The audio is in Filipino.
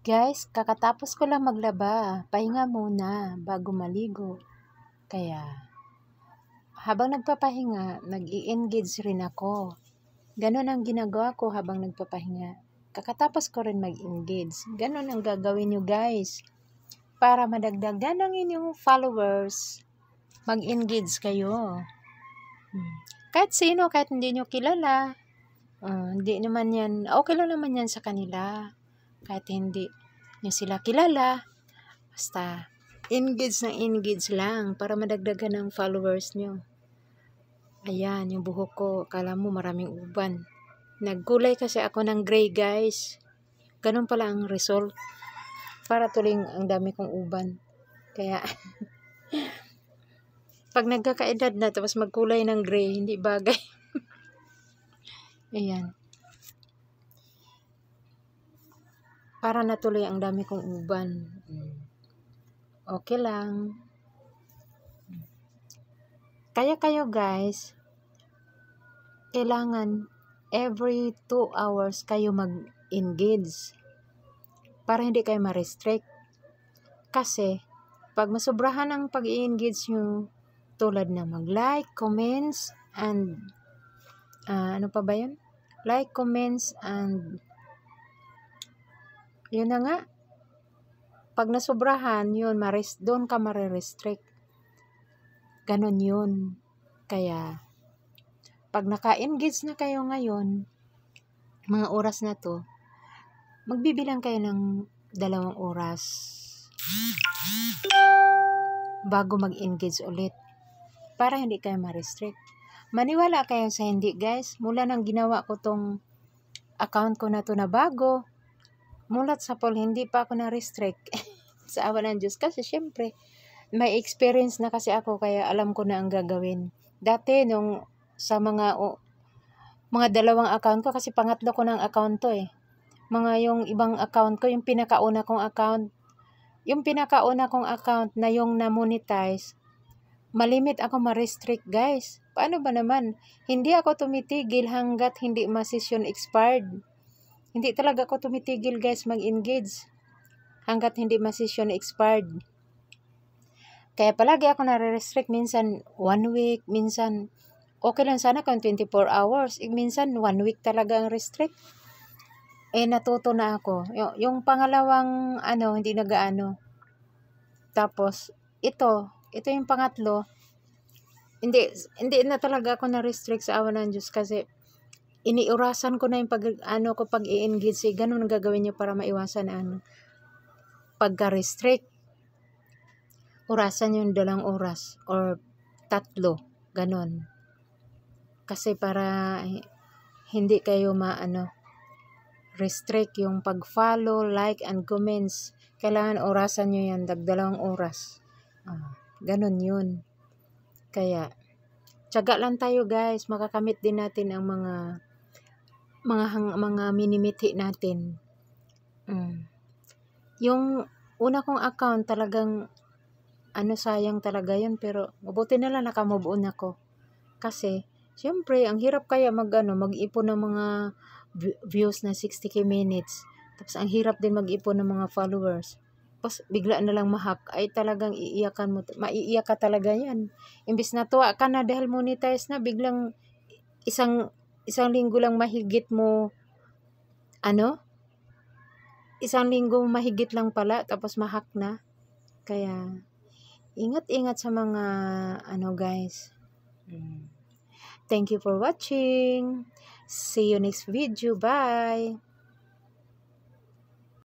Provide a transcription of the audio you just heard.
Guys, kakatapos ko lang maglaba. Pahinga muna bago maligo. Kaya, habang nagpapahinga, nag-i-engage rin ako. Ganon ang ginagawa ko habang nagpapahinga. Kakatapos ko rin mag-engage. Ganon ang gagawin nyo guys. Para madagdagan ang inyong followers, mag-engage kayo. Kahit sino, kahit hindi nyo kilala. Hindi naman yan, okay lang naman yan sa kanila. Kahit hindi nyo sila kilala, basta engage na engage lang para madagdagan ang followers nyo. Ayan, yung buhok ko, akala mo maraming uban. Nagkulay kasi ako ng gray guys. Ganun pala ang result. Para tuling ang dami kong uban. Kaya, pag nagkakaedad na tapos magkulay ng gray, hindi bagay. Ayan. Para natuloy ang dami kong uban. Okay lang. Kaya kayo guys, kailangan every 2 hours kayo mag-engage. Para hindi kayo ma-restrict. Kasi, pag masobrahan ang pag-i-engage nyo, tulad na mag-like, comments, and ano pa ba yun? Like, comments, and yun na nga. Pag nasobrahan, yun, doon ka ma-restrict. Ganon yun. Kaya, pag naka-engage na kayo ngayon, mga oras na to, magbibilang kayo ng 2 oras bago mag-engage ulit. Para hindi kayo ma-restrict. Maniwala kayo sa hindi guys. Mula nang ginawa ko tong account ko na to na bago, mulat sa poll, hindi pa ako na-restrict. Sa awa ng Diyos. Kasi syempre, may experience na kasi ako kaya alam ko na ang gagawin. Dati nung sa mga 2 account ko, kasi pangatlo ko ng account to eh. Yung ibang account ko, yung pinakauna kong account na yung na-monetize, malimit ako ma-restrict guys. Paano ba naman? Hindi ako tumitigil hanggat hindi ma-session expired. Hindi talaga ako tumitigil guys mag-engage hanggat hindi ma-session expired. Kaya palagi ako nare-restrict. Minsan 1 week, minsan okay lang sana kung 24 hours. Minsan 1 week talaga ang restrict. Natuto na ako. Yung pangalawang hindi nagaano. Tapos ito yung pangatlo. Hindi na talaga ako na-restrict sa awa ng Diyos kasi iniurasan ko na yung pag-i-engage. Ganun ang gagawin niyo para maiwasan pagka-restrict. Orasan yung 2 oras or 3. Ganon. Kasi para hindi kayo restrict yung pag-follow, like, and comments. Kailangan orasan nyo yan, 2 oras. Ganon yun. Kaya, tiyaga lang tayo guys, makakamit din natin ang mga minimithi natin. Yung una kong account talagang sayang talaga yun, pero mabuti na lang nakamove on ako. Kasi, syempre, ang hirap kaya mag-ipon ng mga views na 60k minutes. Tapos, ang hirap din mag-ipon ng mga followers. Tapos, bigla na lang ma-hack. Ay, talagang maiiyak ka talaga yan. Imbis na tuwa ka na dahil monetize na, biglang isang linggo lang mahigit mo, isang linggo mahigit lang pala, tapos ma-hack na. Kaya, ingat-ingat sa mga, guys. Thank you for watching. See you next video. Bye!